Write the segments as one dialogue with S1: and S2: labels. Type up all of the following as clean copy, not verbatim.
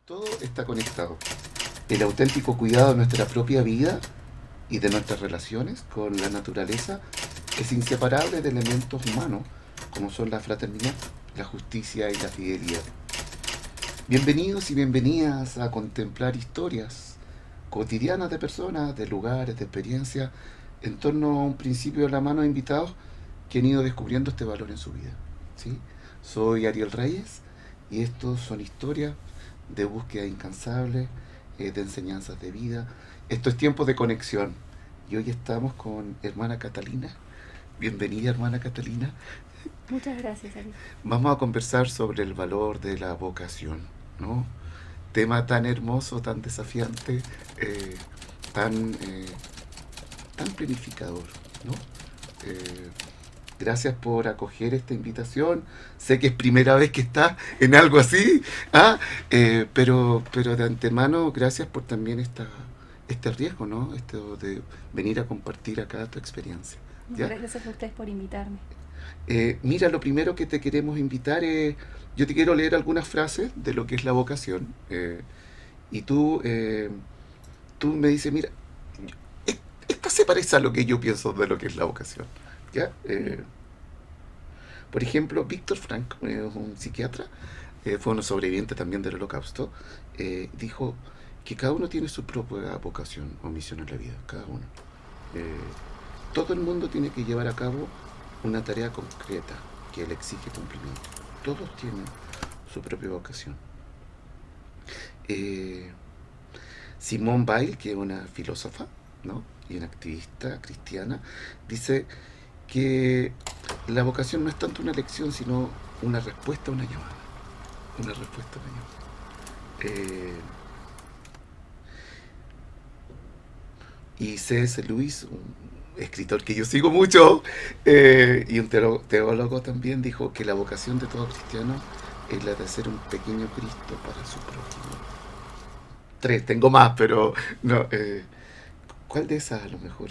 S1: Todo está conectado. El auténtico cuidado de nuestra propia vida y de nuestras relaciones con la naturaleza es inseparable de elementos humanos como son la fraternidad, la justicia y la fidelidad. Bienvenidos y bienvenidas a contemplar historias cotidianas de personas, de lugares, de experiencias en torno a un principio de la mano de invitados que han ido descubriendo este valor en su vida. ¿Sí? Soy Ariel Reyes y estos son historias de búsqueda incansable, de enseñanzas de vida. Esto es tiempo de conexión. Y hoy estamos con hermana Catalina. Bienvenida, hermana Catalina.
S2: Muchas gracias, Ari.
S1: Vamos a conversar sobre el valor de la vocación, ¿no? Tema tan hermoso, tan desafiante, eh, tan, eh, tan planificador, ¿no? Eh, Gracias por acoger esta invitación. Sé que es primera vez que estás en algo así, ¿ah? Pero de antemano, gracias por también este riesgo, ¿no? Esto de venir a compartir acá tu experiencia. ¿Ya?
S2: Gracias a ustedes por invitarme.
S1: Mira, lo primero que te queremos invitar es, yo te quiero leer algunas frases de lo que es la vocación. Y tú me dices, mira, esta se parece a lo que yo pienso de lo que es la vocación. ¿Ya?
S2: Bien.
S1: Por ejemplo, Víctor Frank, un psiquiatra, fue un sobreviviente también del Holocausto, dijo que cada uno tiene su propia vocación o misión en la vida, cada uno. Eh, Todo el mundo tiene que llevar a cabo una tarea concreta que le exige cumplimiento. Todos tienen su propia vocación. Eh, Simone Weil, que es una filósofa, ¿no? Y una activista cristiana, dice que la vocación no es tanto una elección, sino una respuesta a una llamada. Una respuesta a una llamada. Y C.S. Lewis, un escritor que yo sigo mucho, y un teólogo también, dijo que la vocación de todo cristiano es la de ser un pequeño Cristo para su prójimo. Tres, tengo más, pero no. ¿Cuál de esas a lo mejor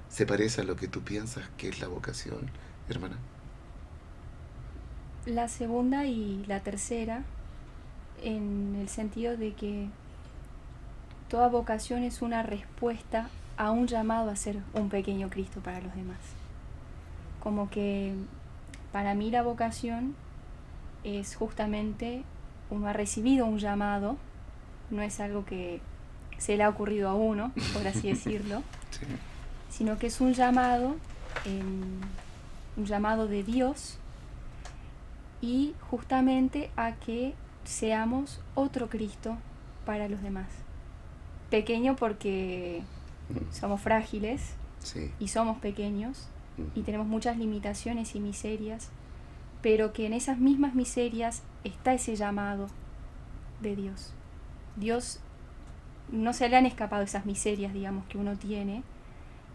S1: se parece a lo que tú piensas que es la vocación, hermana?
S2: La segunda y la tercera, en el sentido de que toda vocación es una respuesta a un llamado a ser un pequeño Cristo para los demás. Como que para mí la vocación es justamente uno ha recibido un llamado, no es algo que se le ha ocurrido a uno, por así decirlo,
S1: Sí.
S2: sino que es un llamado, un llamado de Dios, y justamente a que seamos otro Cristo para los demás. Pequeño porque somos frágiles
S1: Sí.
S2: y somos pequeños y tenemos muchas limitaciones y miserias, pero que en esas mismas miserias está ese llamado de Dios. Dios no se le han escapado esas miserias, digamos, que uno tiene,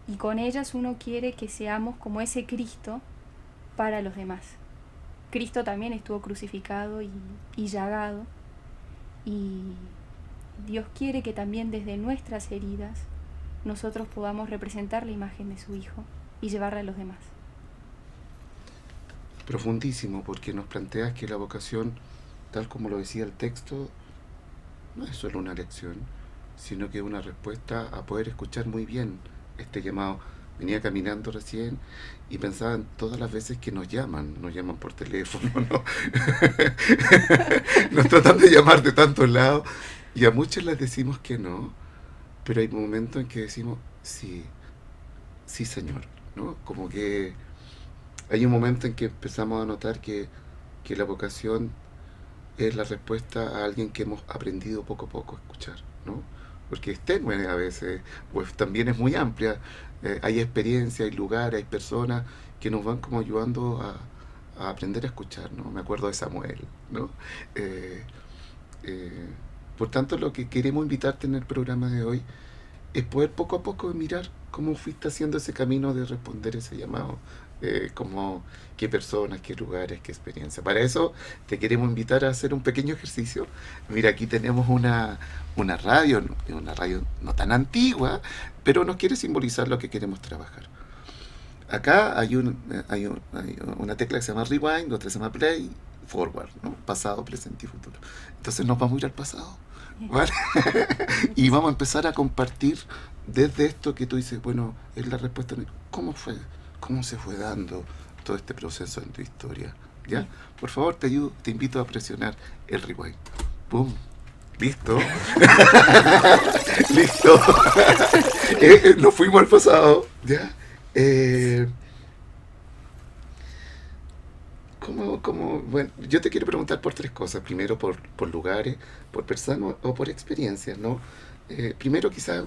S2: y con ellas uno quiere que seamos como ese Cristo para los demás. Cristo también estuvo crucificado y llagado, y Dios quiere que también desde nuestras heridas nosotros podamos representar la imagen de su Hijo y llevarla a los demás.
S1: Profundísimo, porque nos planteas que la vocación, tal como lo decía el texto, no es solo una lección, sino que es una respuesta a poder escuchar muy bien este llamado. Venía caminando recién y pensaba en todas las veces que nos llaman por teléfono, ¿no? Nos tratan de llamar de tantos lados y a muchos les decimos que no, pero hay momentos en que decimos sí, sí señor, ¿no? Como que hay un momento en que empezamos a notar que la vocación es la respuesta a alguien que hemos aprendido poco a poco a escuchar, ¿no? Porque es tenue a veces, pues también es muy amplia. Hay experiencia, hay lugares, hay personas que nos van como ayudando a aprender a escuchar, ¿no? Me acuerdo de Samuel, ¿no? Eh, eh, por tanto, lo que queremos invitarte en el programa de hoy es poder poco a poco mirar cómo fuiste haciendo ese camino de responder ese llamado, como qué personas, qué lugares, qué experiencia. Para eso te queremos invitar a hacer un pequeño ejercicio. Mira, aquí tenemos una radio no tan antigua, pero nos quiere simbolizar lo que queremos trabajar. Acá hay una tecla que se llama rewind, otra se llama play, forward, ¿no? Pasado, presente y futuro. Entonces nos vamos a ir al pasado, ¿vale? Y vamos a empezar a compartir desde esto que tú dices, bueno, es la respuesta. ¿Cómo fue? ¿Cómo se fue dando todo este proceso en tu historia? ¿Ya? Por favor, te ayudo, te invito a presionar el rewind. ¡Pum! ¿Listo? ¿Listo? Nos fuimos al pasado, ¿ya? Bueno, yo te quiero preguntar por tres cosas. Primero, por lugares, por personas o por experiencias, ¿no? Primero, quizás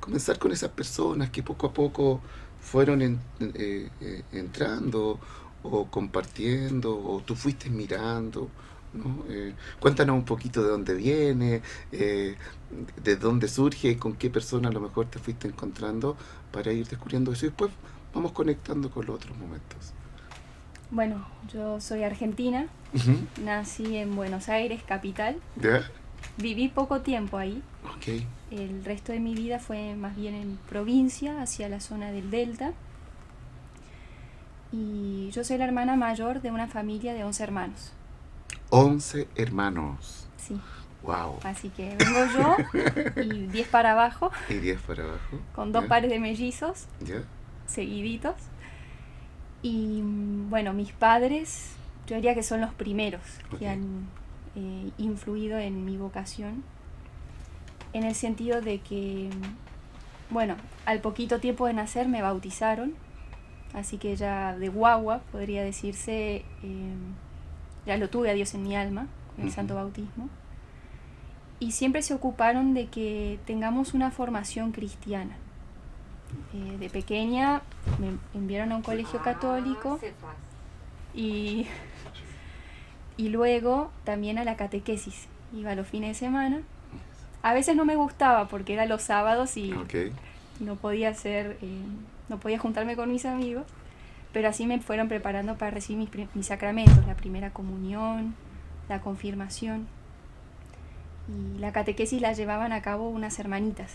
S1: comenzar con esas personas que poco a poco fueron entrando o compartiendo, o tú fuiste mirando, ¿no? Cuéntanos un poquito de dónde viene, de dónde surge y con qué persona a lo mejor te fuiste encontrando para ir descubriendo eso y después vamos conectando con los otros momentos.
S2: Bueno, yo soy argentina, nací en Buenos Aires, capital.
S1: ¿Ya?
S2: Viví poco tiempo ahí.
S1: Ok.
S2: El resto de mi vida fue más bien en provincia, hacia la zona del Delta. Y yo soy la hermana mayor de una familia de 11 hermanos.
S1: 11 hermanos.
S2: Sí.
S1: Wow.
S2: Así que vengo yo y 10 para abajo.
S1: Y 10 para abajo.
S2: Con 2 pares de mellizos.
S1: ¿Ya?
S2: Seguiditos. Y bueno, mis padres, yo diría que son los primeros que han influido en mi vocación, en el sentido de que, bueno, al poquito tiempo de nacer me bautizaron, así que ya de guagua, podría decirse, ya lo tuve a Dios en mi alma, con el santo bautismo, y siempre se ocuparon de que tengamos una formación cristiana. De pequeña me enviaron a un colegio católico y luego también a la catequesis. Iba a los fines de semana. A veces no me gustaba porque era los sábados y no podía no podía juntarme con mis amigos, pero así me fueron preparando para recibir mis sacramentos, la primera comunión, la confirmación, y la catequesis la llevaban a cabo unas hermanitas.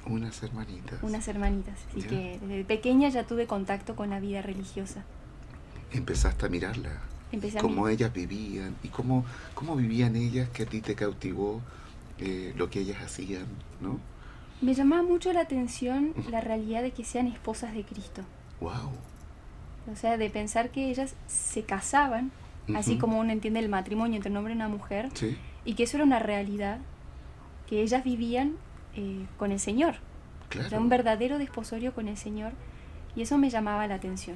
S1: Unas hermanitas.
S2: Unas hermanitas. Así que desde pequeña ya tuve contacto con la vida religiosa.
S1: Empezaste a mirarla. Cómo ellas vivían y cómo vivían ellas, que a ti te cautivó lo que ellas hacían, ¿no?
S2: Me llamaba mucho la atención la realidad de que sean esposas de Cristo.
S1: Wow.
S2: O sea, de pensar que ellas se casaban, así como uno entiende el matrimonio entre un hombre y una mujer,
S1: ¿sí?
S2: Y que eso era una realidad, que ellas vivían con el Señor.
S1: Claro.
S2: Era un verdadero desposorio con el Señor, y eso me llamaba la atención.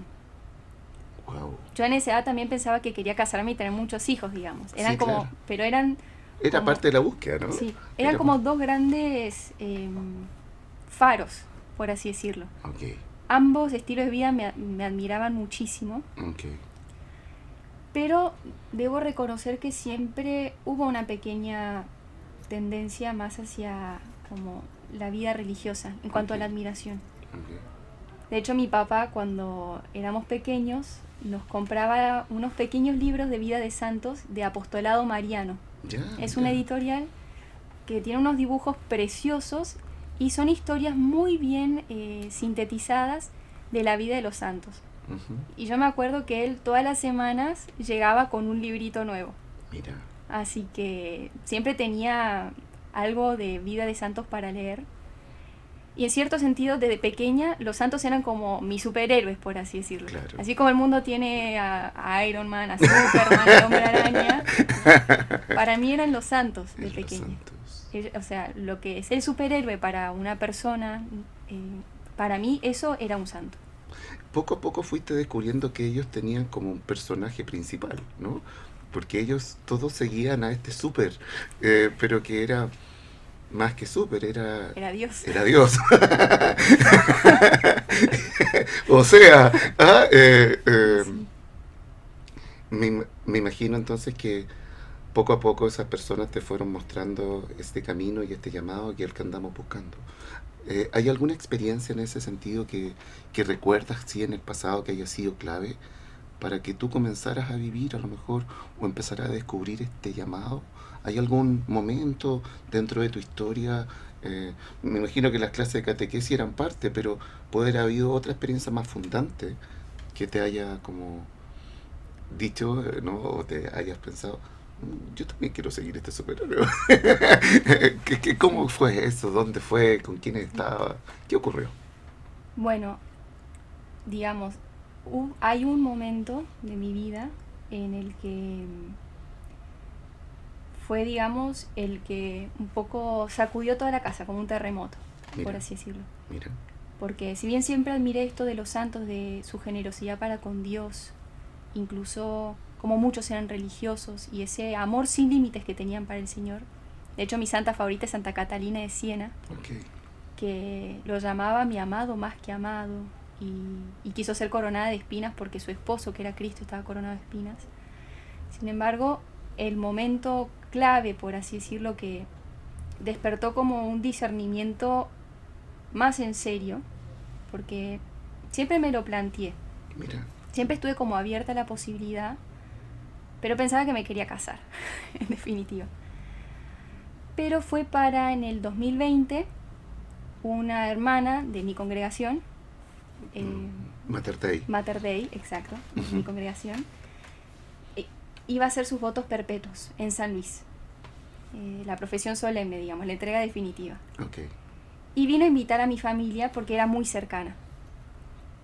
S1: Wow.
S2: Yo en esa edad también pensaba que quería casarme y tener muchos hijos, digamos. Eran
S1: sí,
S2: como,
S1: claro.
S2: pero eran...
S1: Era
S2: como,
S1: parte de la búsqueda, ¿no?
S2: Sí, eran como dos grandes faros, por así decirlo.
S1: Okay.
S2: Ambos estilos de vida me admiraban muchísimo.
S1: Okay.
S2: Pero debo reconocer que siempre hubo una pequeña tendencia más hacia como la vida religiosa en cuanto a la admiración.
S1: Okay.
S2: De hecho, mi papá, cuando éramos pequeños, nos compraba unos pequeños libros de vida de santos de apostolado mariano. Es una editorial que tiene unos dibujos preciosos y son historias muy bien sintetizadas de la vida de los santos. Y yo me acuerdo que él todas las semanas llegaba con un librito nuevo.
S1: Mira.
S2: Así que siempre tenía algo de vida de santos para leer. Y en cierto sentido, desde pequeña, los santos eran como mis superhéroes, por así decirlo.
S1: Claro.
S2: Así como el mundo tiene a Iron Man, a Superman, al Hombre Araña, para mí eran los santos de pequeña. O sea, lo que es el superhéroe para una persona, para mí eso era un santo.
S1: Poco a poco fuiste descubriendo que ellos tenían como un personaje principal, ¿no? Porque ellos todos seguían a este súper, pero que era más que súper, era
S2: Dios.
S1: Era Dios. O sea, sí. Me imagino entonces que poco a poco esas personas te fueron mostrando este camino y este llamado que es el que andamos buscando. ¿Hay alguna experiencia en ese sentido que recuerdas, sí, en el pasado que haya sido clave para que tú comenzaras a vivir a lo mejor o empezaras a descubrir este llamado? ¿Hay algún momento dentro de tu historia? Me imagino que las clases de catequesis eran parte, pero puede haber habido otra experiencia más fundante que te haya como dicho, ¿no? O te hayas pensado, yo también quiero seguir este superhéroe. ¿Cómo fue eso? ¿Dónde fue? ¿Con quién estaba? ¿Qué ocurrió?
S2: Bueno, digamos, hay un momento de mi vida en el que fue, digamos, el que un poco sacudió toda la casa, como un terremoto,
S1: Mira,
S2: por así decirlo.
S1: mira.
S2: Porque si bien siempre admiré esto de los santos, de su generosidad para con Dios, incluso como muchos eran religiosos y ese amor sin límites que tenían para el Señor. De hecho, mi santa favorita es Santa Catalina de Siena,
S1: Okay.
S2: que lo llamaba mi amado más que amado, y quiso ser coronada de espinas porque su esposo, que era Cristo, estaba coronado de espinas. Sin embargo, el momento clave, por así decirlo, que despertó como un discernimiento más en serio, porque siempre me lo planteé,
S1: Mira.
S2: siempre estuve como abierta a la posibilidad, pero pensaba que me quería casar, en definitiva. Pero fue para en el 2020, una hermana de mi congregación,
S1: Mater Dei.
S2: Mater Dei, exacto, mi congregación, iba a hacer sus votos perpetuos en San Luis, la profesión solemne, digamos, la entrega definitiva.
S1: Okay.
S2: Y vino a invitar a mi familia porque era muy cercana.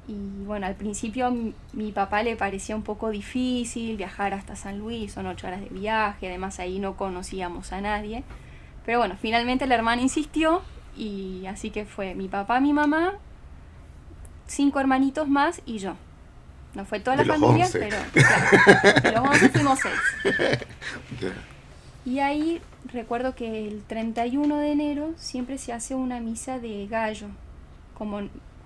S2: Y bueno, al principio mi papá le parecía un poco difícil viajar hasta San Luis, son 8 horas de viaje, además ahí no conocíamos a nadie. Pero bueno, finalmente la hermana insistió y así que fue mi papá, mi mamá, 5 hermanitos más y yo. No fue toda la familia,
S1: 11.
S2: pero claro, de los 11 fuimos 6.
S1: Yeah.
S2: Y ahí recuerdo que el 31 de enero siempre se hace una misa de gallo, como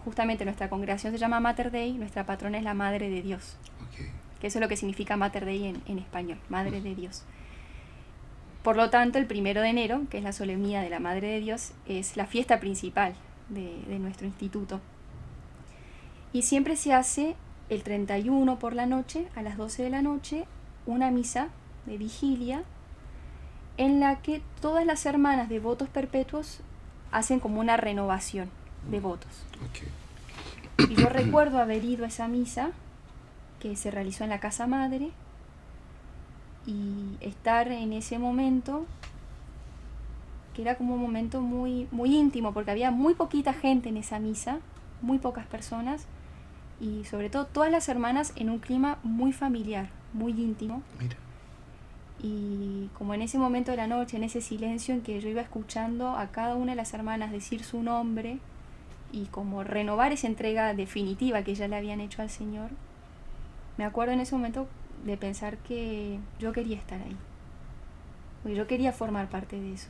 S2: justamente nuestra congregación se llama Mater Dei, nuestra patrona es la Madre de Dios,
S1: Okay.
S2: que eso es lo que significa Mater Dei en español, Madre de Dios. Por lo tanto, el 1 de enero, que es la solemnidad de la Madre de Dios, es la fiesta principal de nuestro instituto. Y siempre se hace el 31 por la noche, a las 12 de la noche, una misa de vigilia en la que todas las hermanas de votos perpetuos hacen como una renovación de votos.
S1: Okay.
S2: Y yo recuerdo haber ido a esa misa que se realizó en la casa madre y estar en ese momento, que era como un momento muy, muy íntimo, porque había muy poquita gente en esa misa, muy pocas personas, y sobre todo todas las hermanas en un clima muy familiar, muy íntimo.
S1: Mira.
S2: Y como en ese momento de la noche, en ese silencio en que yo iba escuchando a cada una de las hermanas decir su nombre y como renovar esa entrega definitiva que ya le habían hecho al Señor, me acuerdo en ese momento de pensar que yo quería estar ahí, porque yo quería formar parte de eso.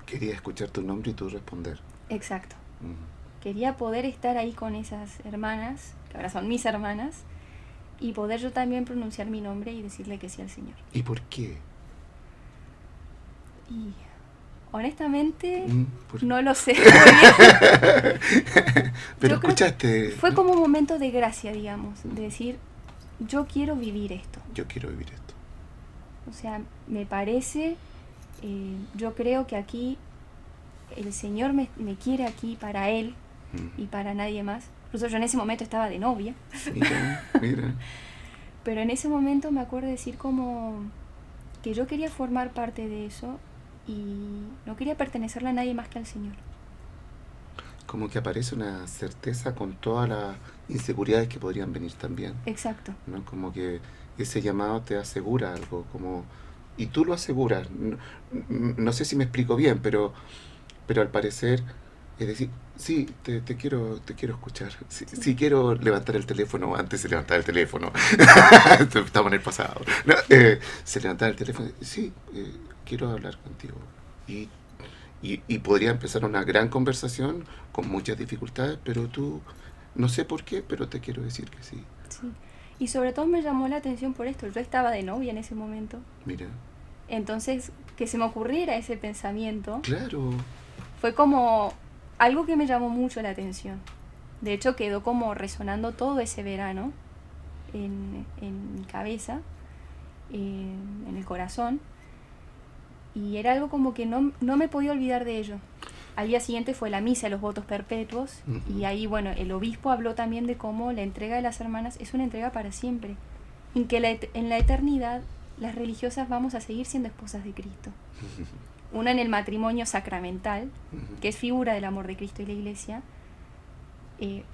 S1: Quería escuchar tu nombre y tú responder.
S2: Exacto.
S1: Mm.
S2: Quería poder estar ahí con esas hermanas, que ahora son mis hermanas, y poder yo también pronunciar mi nombre y decirle que sí al Señor.
S1: ¿Y por qué?
S2: Y honestamente
S1: ¿Por...
S2: no lo sé muy bien.
S1: Pero
S2: Yo creo
S1: escuchaste.
S2: que fue como un momento de gracia, digamos, de decir, yo quiero vivir esto.
S1: Yo quiero vivir esto.
S2: O sea, me parece, yo creo que aquí el Señor me quiere aquí para Él y para nadie más. Incluso yo en ese momento estaba de novia.
S1: Mira, mira.
S2: Pero en ese momento me acuerdo de decir como que yo quería formar parte de eso y no quería pertenecerle a nadie más que al Señor.
S1: Como que aparece una certeza con todas las inseguridades que podrían venir también.
S2: Exacto.
S1: ¿No? Como que ese llamado te asegura algo, como y tú lo aseguras. No sé si me explico bien, pero al parecer es decir, sí, te quiero escuchar. Sí, quiero levantar el teléfono. Antes se levantaba el teléfono. Estamos en el pasado. No, se levantaba el teléfono. Sí, quiero hablar contigo. Y podría empezar una gran conversación con muchas dificultades, pero tú, no sé por qué, pero te quiero decir que sí.
S2: Sí. Y sobre todo me llamó la atención por esto. Yo estaba de novia en ese momento.
S1: Mira.
S2: Entonces, que se me ocurriera ese pensamiento.
S1: Claro.
S2: Fue como algo que me llamó mucho la atención. De hecho, quedó como resonando todo ese verano en mi cabeza, en el corazón. Y era algo como que no me podía olvidar de ello. Al día siguiente fue la misa de los votos perpetuos. Y ahí, bueno, el obispo habló también de cómo la entrega de las hermanas es una entrega para siempre. en que en la eternidad las religiosas vamos a seguir siendo esposas de Cristo. Una en el matrimonio sacramental, que es figura del amor de Cristo y la Iglesia,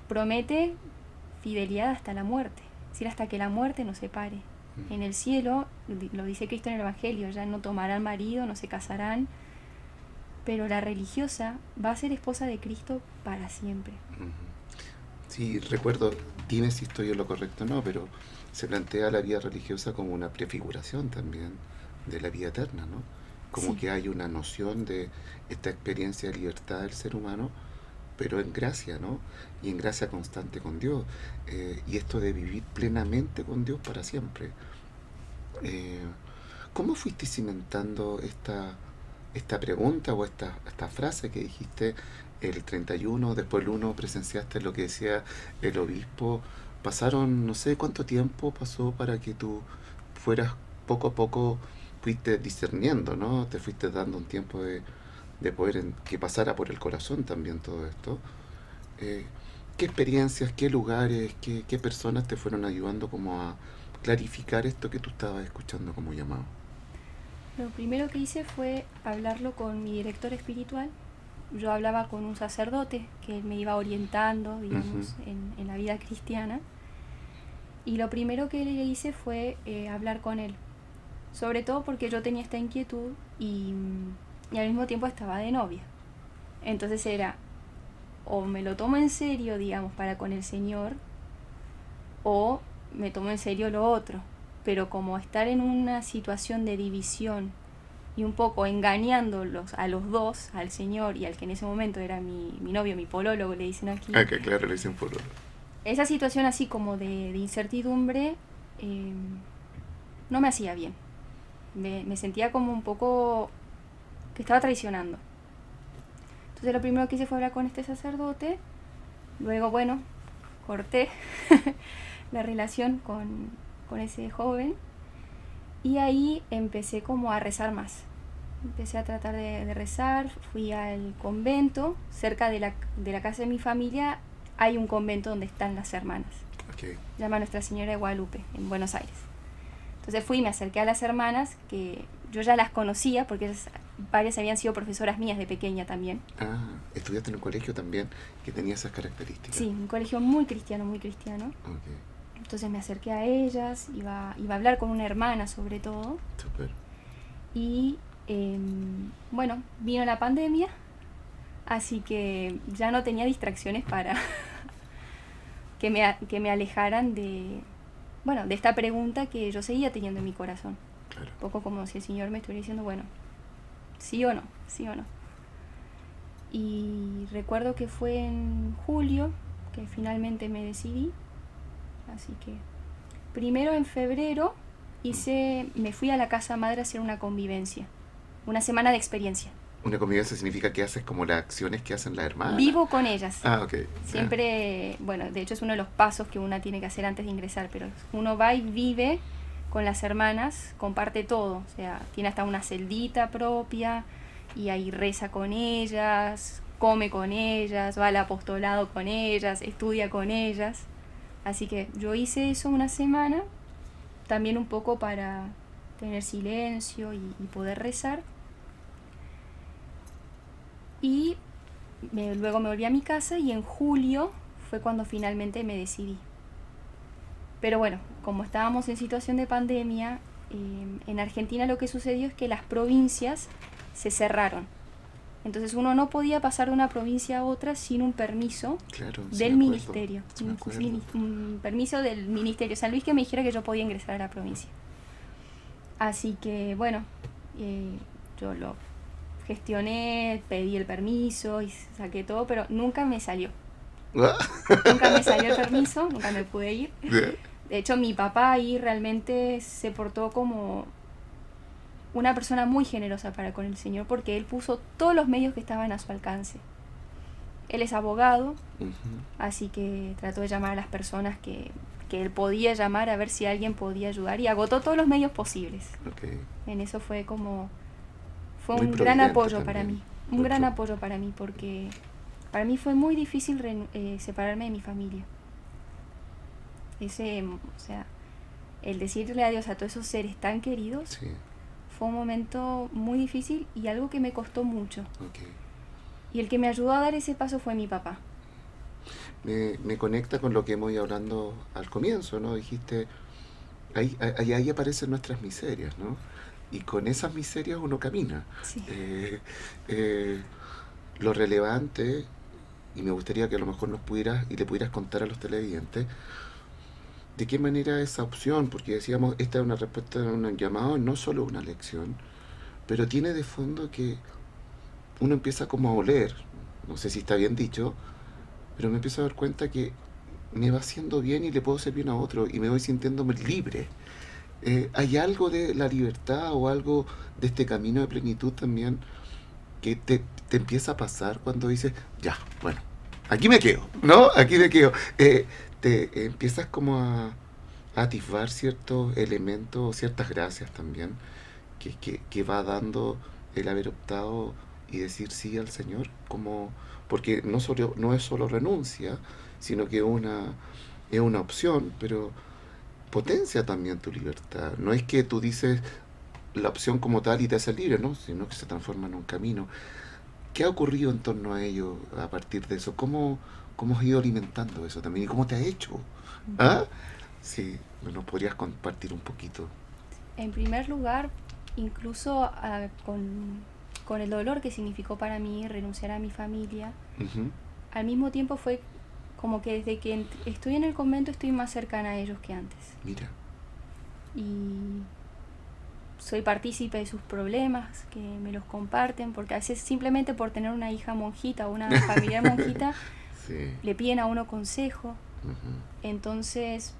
S2: promete fidelidad hasta la muerte, es decir, hasta que la muerte nos separe. En el cielo, lo dice Cristo en el Evangelio, ya no tomarán marido, no se casarán, pero la religiosa va a ser esposa de Cristo para siempre.
S1: Sí, recuerdo, dime si estoy en lo correcto o no, pero se plantea la vida religiosa como una prefiguración también de la vida eterna, ¿no? Como
S2: Sí.
S1: que hay una noción de esta experiencia de libertad del ser humano, pero en gracia, ¿no? Y en gracia constante con Dios. Y esto de vivir plenamente con Dios para siempre. Eh, ¿Cómo fuiste cimentando esta pregunta o esta frase que dijiste el 31, después el 1 presenciaste lo que decía el obispo? Pasaron, no sé cuánto tiempo pasó para que tú fueras poco a poco, fuiste discerniendo, ¿no? Te fuiste dando un tiempo de poder que pasara por el corazón también todo esto. Eh, ¿Qué experiencias, qué lugares, qué personas te fueron ayudando como a clarificar esto que tú estabas escuchando como llamado?
S2: Lo primero que hice fue hablarlo con mi director espiritual. Yo hablaba con un sacerdote que me iba orientando, digamos, en la vida cristiana. Y lo primero que le hice fue hablar con él. Sobre todo porque yo tenía esta inquietud y al mismo tiempo estaba de novia. Entonces era, o me lo tomo en serio, digamos, para con el Señor, o me tomo en serio lo otro. Pero como estar en una situación de división y un poco engañándolos a los dos, al Señor y al que en ese momento era mi novio, mi polólogo, le dicen aquí.
S1: Ah, que claro, le dicen por
S2: Esa situación así como de incertidumbre no me hacía bien. Me sentía como un poco que estaba traicionando. Entonces lo primero que hice fue hablar con este sacerdote. Luego, bueno, corté la relación con ese joven. Y ahí empecé como a rezar más. Empecé a tratar de rezar. Fui al convento. Cerca de la casa de mi familia hay un convento donde están las hermanas.
S1: Okay.
S2: Se llama Nuestra Señora de Guadalupe, en Buenos Aires. Entonces fui y me acerqué a las hermanas, que yo ya las conocía, porque varias habían sido profesoras mías de pequeña también.
S1: Ah, estudiaste en un colegio también que tenía esas características.
S2: Sí, un colegio muy cristiano, muy cristiano.
S1: Okay.
S2: Entonces me acerqué a ellas, iba a hablar con una hermana sobre todo.
S1: Súper.
S2: Y bueno, vino la pandemia, así que ya no tenía distracciones para que me alejaran de esta pregunta que yo seguía teniendo en mi corazón.
S1: Claro.
S2: Un poco como si el Señor me estuviera diciendo, bueno, sí o no, sí o no. Y recuerdo que fue en julio que finalmente me decidí. Así que primero en febrero me fui a la casa madre a hacer una convivencia, una semana de experiencia.
S1: Una convivencia significa que haces como las acciones que hacen las hermanas.
S2: Vivo con ellas.
S1: Ah, ok.
S2: Siempre, bueno, de hecho es uno de los pasos que uno tiene que hacer antes de ingresar, pero uno va y vive con las hermanas, comparte todo, o sea, tiene hasta una celdita propia y ahí reza con ellas, come con ellas, va al apostolado con ellas, estudia con ellas. Así que yo hice eso una semana, también un poco para tener silencio y poder rezar. Y luego me volví a mi casa y en julio fue cuando finalmente me decidí. Pero bueno, como estábamos en situación de pandemia, en Argentina lo que sucedió es que las provincias se cerraron. Entonces uno no podía pasar de una provincia a otra sin un permiso del ministerio. Un permiso del ministerio San Luis que me dijera que yo podía ingresar a la provincia. Así que bueno, yo lo gestioné, pedí el permiso y saqué todo, pero nunca me salió. Nunca me salió el permiso, nunca me pude ir. De hecho, mi papá ahí realmente se portó como una persona muy generosa para con el Señor, porque él puso todos los medios que estaban a su alcance. Él es abogado, así que trató de llamar a las personas que él podía llamar a ver si alguien podía ayudar y agotó todos los medios posibles.
S1: Okay.
S2: En eso fue un gran apoyo también para mí, gran apoyo para mí, porque para mí fue muy difícil separarme de mi familia. el decirle adiós a todos esos seres tan queridos,
S1: Sí,
S2: fue un momento muy difícil y algo que me costó mucho.
S1: ok.
S2: Y el que me ayudó a dar ese paso fue mi papá.
S1: Me conecta con lo que hemos ido hablando al comienzo, ¿no? Dijiste, ahí aparecen nuestras miserias, ¿no? Y con esas miserias uno camina.
S2: Sí.
S1: Eh, lo relevante, y me gustaría que a lo mejor nos pudieras y le pudieras contar a los televidentes, de qué manera esa opción, porque decíamos, esta es una respuesta a un llamado, no solo una lección, pero tiene de fondo que uno empieza como a oler, no sé si está bien dicho, pero me empiezo a dar cuenta que me va haciendo bien y le puedo hacer bien a otro y me voy sintiéndome libre. ¿Hay algo de la libertad o algo de este camino de plenitud también que te empieza a pasar cuando dices, ya, bueno, aquí me quedo, ¿no? Aquí me quedo. Te empiezas como a atisbar ciertos elementos, ciertas gracias también que va dando el haber optado y decir sí al Señor, como porque no es solo renuncia, sino que es una opción, pero potencia también tu libertad. No es que tú dices la opción como tal y te hace libre, ¿no? Sino que se transforma en un camino. ¿Qué ha ocurrido en torno a ello a partir de eso? ¿Cómo has ido alimentando eso también? ¿Y cómo te ha hecho? ¿Ah? Sí, nos podrías compartir un poquito.
S2: En primer lugar, incluso con el dolor que significó para mí renunciar a mi familia,
S1: Ujú.
S2: al mismo tiempo fue como que desde que estoy en el convento estoy más cercana a ellos que antes.
S1: Mira,
S2: Y soy partícipe de sus problemas, que me los comparten, porque a veces simplemente por tener una hija monjita o una familiar monjita,
S1: sí.
S2: le piden a uno consejo.
S1: Ujú.
S2: Entonces,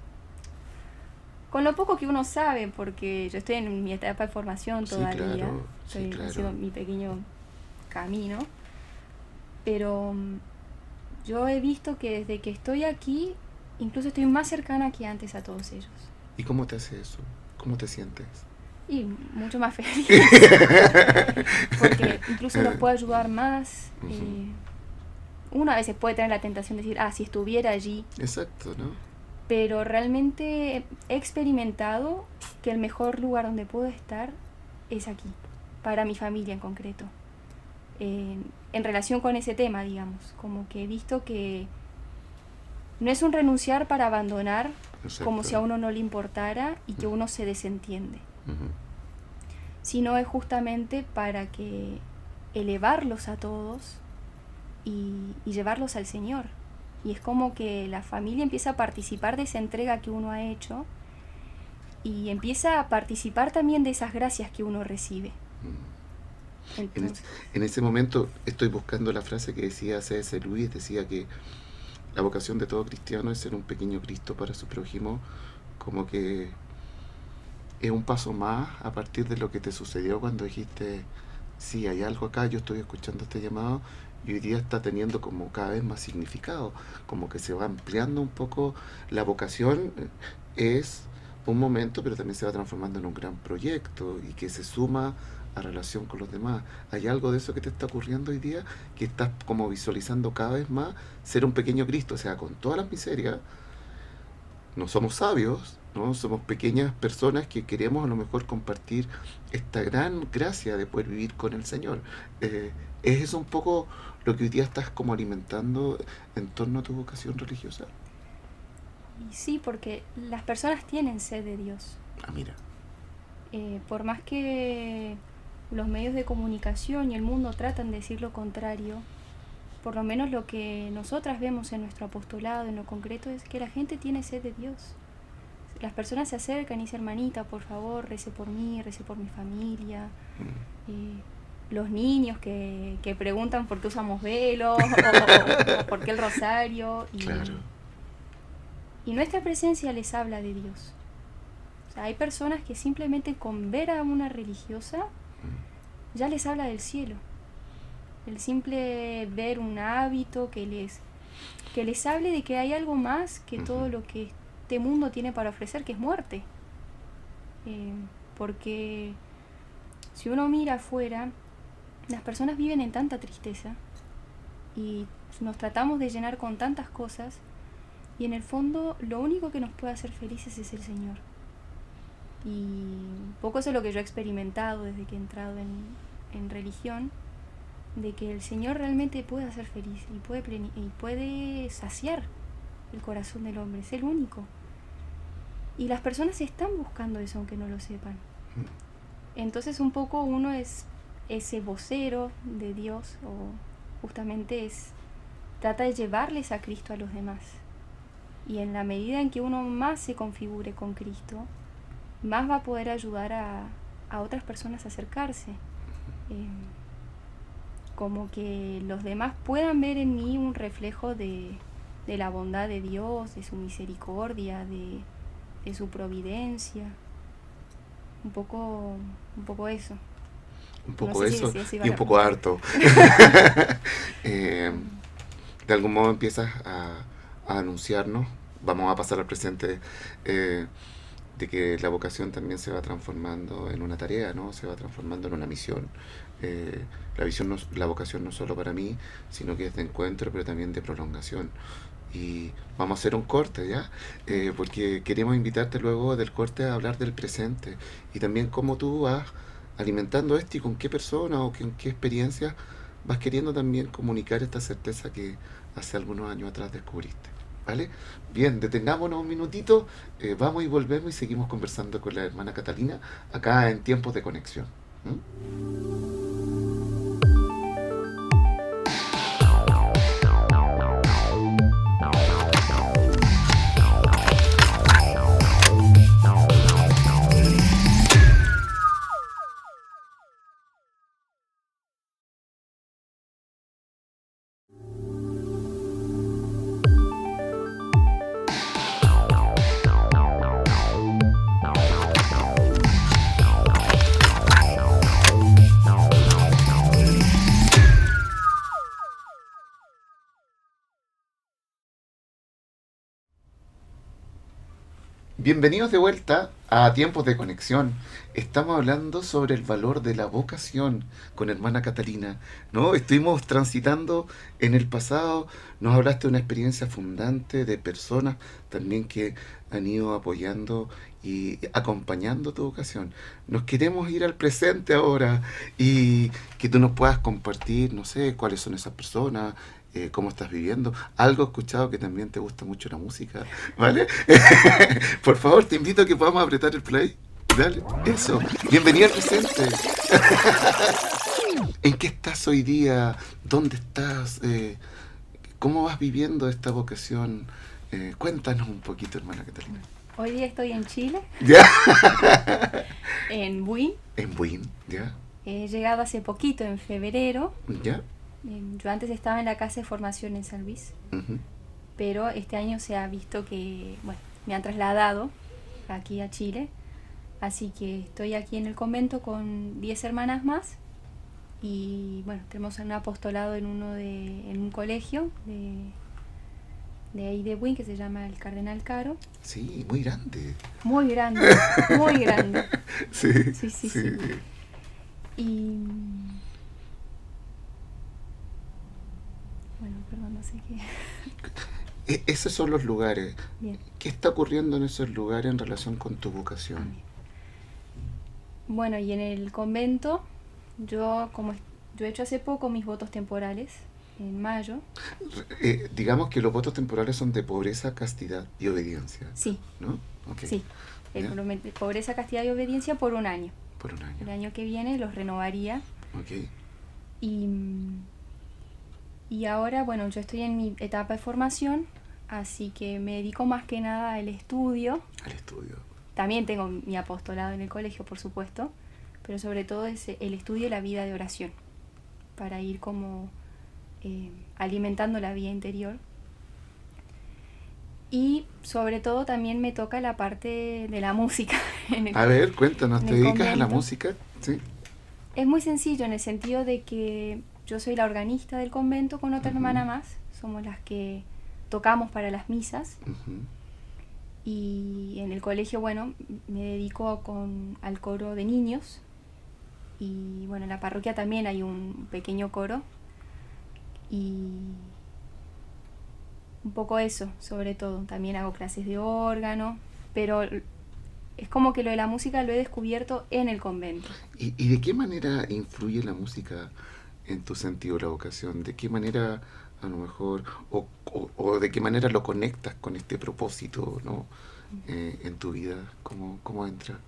S2: con lo poco que uno sabe, porque yo estoy en mi etapa de formación
S1: Sí,
S2: todavía,
S1: claro, sí,
S2: estoy
S1: claro.
S2: haciendo mi pequeño camino, pero yo he visto que desde que estoy aquí, incluso estoy más cercana que antes a todos ellos.
S1: ¿Y cómo te hace eso? ¿Cómo te sientes?
S2: Y mucho más feliz, porque incluso los puedo ayudar más.
S1: Ujú.
S2: Uno a veces puede tener la tentación de decir, si estuviera allí,
S1: Exacto, ¿no?
S2: pero realmente he experimentado que el mejor lugar donde puedo estar es aquí, para mi familia en concreto. En relación con ese tema, digamos, como que he visto que no es un renunciar para abandonar,
S1: Exacto.
S2: como si a uno no le importara y que uno se desentiende,
S1: Ujú.
S2: sino es justamente para que elevarlos a todos y llevarlos al Señor. Y es como que la familia empieza a participar de esa entrega que uno ha hecho y empieza a participar también de esas gracias que uno recibe.
S1: En,
S2: Entonces,
S1: en ese momento estoy buscando la frase que decía C.S. Lewis, decía que la vocación de todo cristiano es ser un pequeño Cristo para su prójimo, como que es un paso más a partir de lo que te sucedió cuando dijiste, sí, hay algo acá, yo estoy escuchando este llamado y hoy día está teniendo como cada vez más significado, como que se va ampliando un poco la vocación, es un momento, pero también se va transformando en un gran proyecto y que se suma a relación con los demás. ¿Hay algo de eso que te está ocurriendo hoy día? Que estás como visualizando cada vez más ser un pequeño Cristo, o sea, con todas las miserias, no somos sabios, ¿no? Somos pequeñas personas que queremos a lo mejor compartir esta gran gracia de poder vivir con el Señor. ¿Es eso un poco lo que hoy día estás como alimentando en torno a tu vocación religiosa?
S2: y sí, porque las personas tienen sed de Dios.
S1: Ah, mira.
S2: Por más que los medios de comunicación y el mundo tratan de decir lo contrario, por lo menos lo que nosotras vemos en nuestro apostolado, en lo concreto, es que la gente tiene sed de Dios. Las personas se acercan y dicen, hermanita, por favor, rece por mí, rece por mi familia. Los niños que preguntan por qué usamos velos o por qué el rosario.
S1: Claro.
S2: Y nuestra presencia les habla de Dios. O sea, hay personas que simplemente con ver a una religiosa ya les habla del cielo. El simple ver un hábito que les hable de que hay algo más que todo lo que este mundo tiene para ofrecer, que es muerte. Porque si uno mira afuera, las personas viven en tanta tristeza y nos tratamos de llenar con tantas cosas y en el fondo lo único que nos puede hacer felices es el Señor. Y un poco eso es lo que yo he experimentado desde que he entrado en religión, de que el Señor realmente puede hacer feliz y puede saciar el corazón del hombre, es el único. Y las personas están buscando eso aunque no lo sepan. Entonces un poco uno es ese vocero de Dios, o justamente trata de llevarles a Cristo a los demás. Y en la medida en que uno más se configure con Cristo, más va a poder ayudar a otras personas a acercarse. Como que los demás puedan ver en mí un reflejo de la bondad de Dios, de su misericordia, de su providencia. Un poco eso.
S1: Un poco
S2: No sé
S1: eso
S2: si eso iba
S1: y
S2: a
S1: un
S2: la
S1: poco
S2: pregunta.
S1: harto. Eh, de algún modo empiezas a anunciarnos, vamos a pasar al presente, de que la vocación también se va transformando en una tarea, ¿no? Se va transformando en una misión. La vocación no solo para mí, sino que es de encuentro, pero también de prolongación. Y vamos a hacer un corte, ¿ya? Porque queremos invitarte luego del corte a hablar del presente y también cómo tú vas alimentando esto y con qué persona o con qué experiencia vas queriendo también comunicar esta certeza que hace algunos años atrás descubriste. ¿Vale? Bien, detengámonos un minutito, vamos y volvemos y seguimos conversando con la hermana Catalina acá en Tiempos de Conexión. ¿Mm? Bienvenidos de vuelta a Tiempos de Conexión. Estamos hablando sobre el valor de la vocación con hermana Catalina, ¿no? Estuvimos transitando en el pasado, nos hablaste de una experiencia fundante de personas también que han ido apoyando y acompañando tu vocación. Nos queremos ir al presente ahora y que tú nos puedas compartir, no sé, cuáles son esas personas, cómo estás viviendo. Algo he escuchado que también te gusta mucho la música, ¿vale? Por favor, te invito a que podamos apretar el play. Dale, eso. Bienvenido al presente. ¿En qué estás hoy día? ¿Dónde estás? ¿Cómo vas viviendo esta vocación? Cuéntanos un poquito, hermana Catalina.
S2: Hoy día estoy en Chile,
S1: ¿Ya?
S2: en Buin.
S1: En Buin, ¿ya?
S2: He llegado hace poquito, en febrero.
S1: ¿Ya?
S2: Yo antes estaba en la casa de formación en San Luis,
S1: Uh-huh.
S2: pero este año se ha visto que, bueno, me han trasladado aquí a Chile, así que estoy aquí en el convento con 10 hermanas más y, bueno, tenemos un apostolado en un colegio de ahí de Buin que se llama el Cardenal Caro.
S1: Sí, muy grande.
S2: Muy grande, muy grande.
S1: Sí,
S2: Sí, sí,
S1: sí.
S2: sí. Y bueno, perdón, no sé qué.
S1: Esos son los lugares.
S2: Bien.
S1: ¿Qué está ocurriendo en esos lugares en relación con tu vocación?
S2: Bueno, y en el convento, yo he hecho hace poco mis votos temporales, en mayo.
S1: Digamos que los votos temporales son de pobreza, castidad y obediencia.
S2: Sí,
S1: ¿No? Okay.
S2: sí.
S1: ¿Ya?
S2: Pobreza, castidad y obediencia por un año.
S1: Por un año.
S2: El año que viene los renovaría.
S1: Ok.
S2: Y ahora, bueno, yo estoy en mi etapa de formación, así que me dedico más que nada al estudio.
S1: Al estudio.
S2: También tengo mi apostolado en el colegio, por supuesto, pero sobre todo es el estudio de la vida de oración, para ir como alimentando la vida interior. Y sobre todo también me toca la parte de la música.
S1: A ver, cuéntanos, ¿te dedicas
S2: convento.
S1: a la música? Sí.
S2: Es muy sencillo en el sentido de que yo soy la organista del convento con otra hermana más, somos las que tocamos para las misas. Y en el colegio, bueno, me dedico al coro de niños. Y bueno, en la parroquia también hay un pequeño coro. Y un poco eso, sobre todo. También hago clases de órgano, pero es como que lo de la música lo he descubierto en el convento.
S1: ¿Y de qué manera influye la música en tu sentido de la vocación? ¿De qué manera a lo mejor, o de qué manera lo conectas con este propósito, ¿no? En tu vida? ¿Cómo entra?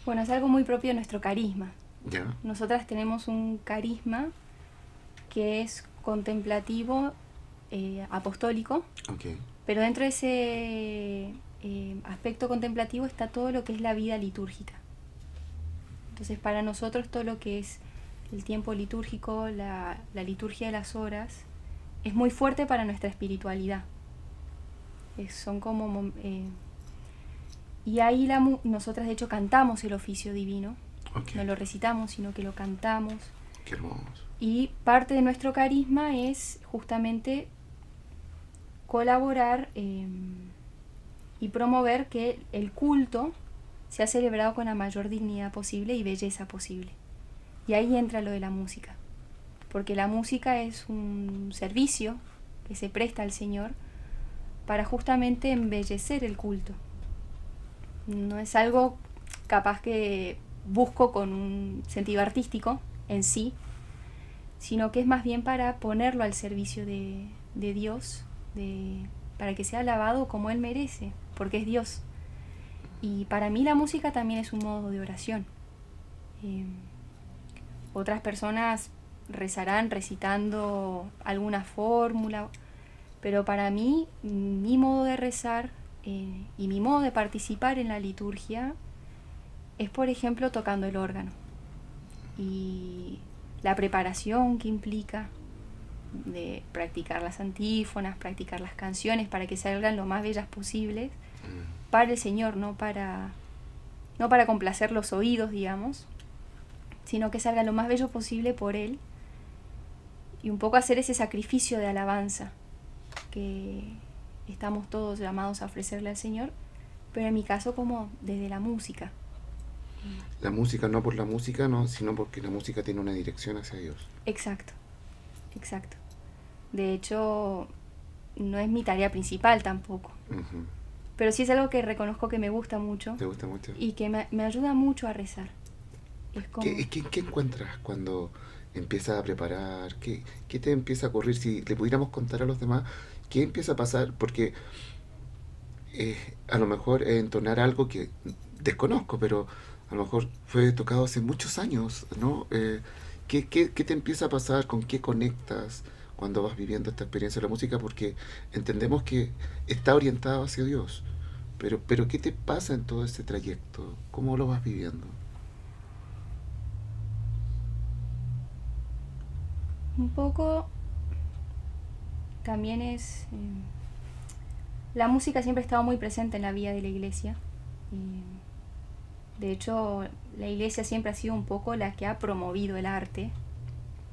S2: Bueno, es algo muy propio de nuestro carisma.
S1: ¿Ya?
S2: Nosotras tenemos un carisma que es contemplativo, apostólico,
S1: Ok.
S2: pero dentro de ese aspecto contemplativo está todo lo que es la vida litúrgica. Entonces, para nosotros todo lo que es el tiempo litúrgico, la liturgia de las horas, es muy fuerte para nuestra espiritualidad. Son como... y ahí nosotras de hecho cantamos el oficio divino.
S1: Ok.
S2: No lo recitamos, sino que lo cantamos.
S1: Qué hermoso.
S2: Y parte de nuestro carisma es justamente colaborar y promover que el culto sea celebrado con la mayor dignidad posible y belleza posible. Y ahí entra lo de la música, porque la música es un servicio que se presta al Señor para justamente embellecer el culto. No es algo capaz que busco con un sentido artístico en sí, sino que es más bien para ponerlo al servicio de Dios, para que sea alabado como Él merece, porque es Dios. Y para mí la música también es un modo de oración. Otras personas rezarán recitando alguna fórmula, pero para mí mi modo de rezar y mi modo de participar en la liturgia es, por ejemplo, tocando el órgano. Y la preparación que implica de practicar las antífonas, practicar las canciones para que salgan lo más bellas posibles para el Señor, no para complacer los oídos, digamos, sino que salga lo más bello posible por Él, y un poco hacer ese sacrificio de alabanza que estamos todos llamados a ofrecerle al Señor, pero en mi caso como desde la música.
S1: La música, no por la música, no, sino porque la música tiene una dirección hacia Dios.
S2: Exacto. De hecho, no es mi tarea principal tampoco.
S1: Uh-huh.
S2: Pero sí es algo que reconozco que me gusta mucho.
S1: ¿Te gusta mucho?
S2: Y que me ayuda mucho a rezar. Es como...
S1: ¿Qué encuentras cuando empiezas a preparar? ¿Qué te empieza a ocurrir? Si le pudiéramos contar a los demás, ¿qué empieza a pasar? Porque a lo mejor entonar algo que desconozco, pero a lo mejor fue tocado hace muchos años, ¿no? ¿Qué te empieza a pasar? ¿Con qué conectas cuando vas viviendo esta experiencia de la música? Porque entendemos que está orientado hacia Dios, pero ¿qué te pasa en todo ese trayecto? ¿Cómo lo vas viviendo?
S2: Un poco también es... la música siempre ha estado muy presente en la vida de la iglesia. De hecho, la iglesia siempre ha sido un poco la que ha promovido el arte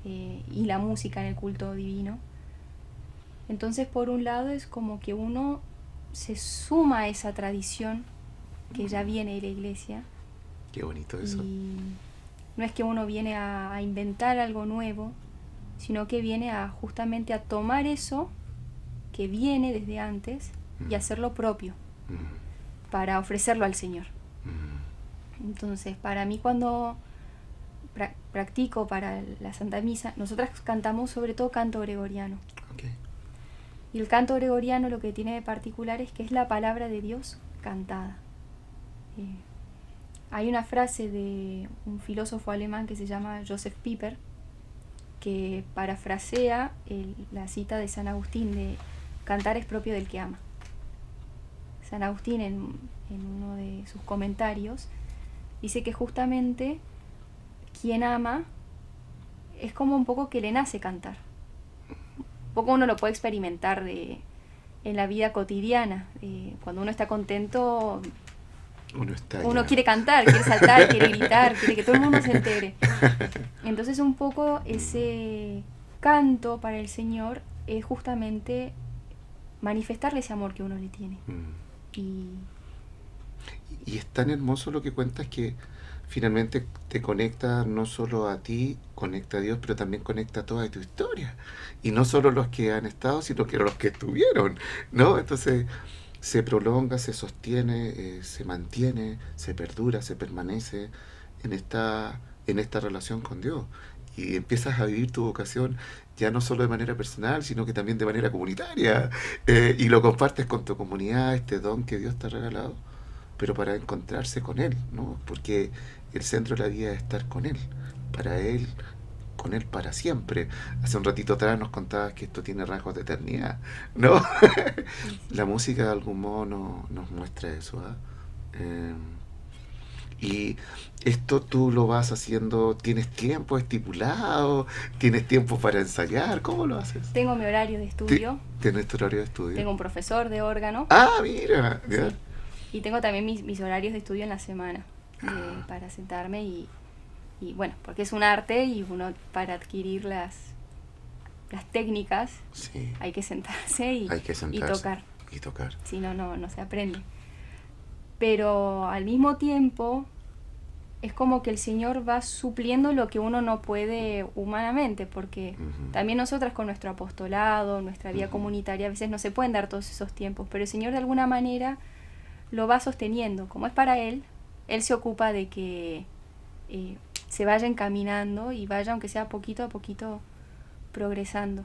S2: y la música en el culto divino. Entonces, por un lado, es como que uno se suma a esa tradición que ya viene de la iglesia.
S1: Qué bonito eso.
S2: Y no es que uno viene a inventar algo nuevo, sino que viene justamente a tomar eso que viene desde antes y hacerlo propio para ofrecerlo al Señor. Entonces, para mí, cuando practico para la Santa Misa, nosotras cantamos sobre todo canto gregoriano.
S1: Okay.
S2: Y el canto gregoriano lo que tiene de particular es que es la palabra de Dios cantada. Hay una frase de un filósofo alemán que se llama Joseph Pieper, que parafrasea la cita de San Agustín de cantar es propio del que ama. San Agustín en uno de sus comentarios dice que justamente quien ama es como un poco que le nace cantar. Un poco uno lo puede experimentar en la vida cotidiana. Cuando uno está contento, uno quiere cantar, quiere saltar, quiere gritar, quiere que todo el mundo se entere. Entonces un poco ese canto para el Señor es justamente manifestarle ese amor que uno le tiene.
S1: Y es tan hermoso lo que cuentas, que finalmente te conecta no solo a ti, conecta a Dios, pero también conecta a toda tu historia. Y no solo los que han estado, sino que los que estuvieron, ¿no? Entonces, se prolonga, se sostiene, se mantiene, se perdura, se permanece en esta relación con Dios. Y empiezas a vivir tu vocación ya no solo de manera personal, sino que también de manera comunitaria. Y lo compartes con tu comunidad, este don que Dios te ha regalado, pero para encontrarse con Él, ¿no? Porque el centro de la vida es estar con Él, para Él, con Él para siempre. Hace un ratito atrás nos contabas que esto tiene rasgos de eternidad, ¿no? La música de algún modo nos muestra eso, ¿eh? Eh, y esto tú lo vas haciendo, ¿tienes tiempo estipulado? ¿Tienes tiempo para ensayar? ¿Cómo lo haces?
S2: Tengo mi horario de estudio.
S1: ¿Tienes tu horario de estudio?
S2: Tengo un profesor de órgano.
S1: Ah, mira, ya.
S2: Sí. Y tengo también mis horarios de estudio en la semana para sentarme y bueno, porque es un arte y uno para adquirir las técnicas
S1: Sí.
S2: hay que sentarse
S1: Hay que sentarse
S2: y tocar.
S1: Y tocar.
S2: Si no, no se aprende. Pero al mismo tiempo es como que el Señor va supliendo lo que uno no puede humanamente, porque también nosotras con nuestro apostolado, nuestra vida comunitaria, a veces no se pueden dar todos esos tiempos, pero el Señor de alguna manera lo va sosteniendo. Como es para Él, Él se ocupa de que se vaya encaminando y vaya, aunque sea poquito a poquito, progresando.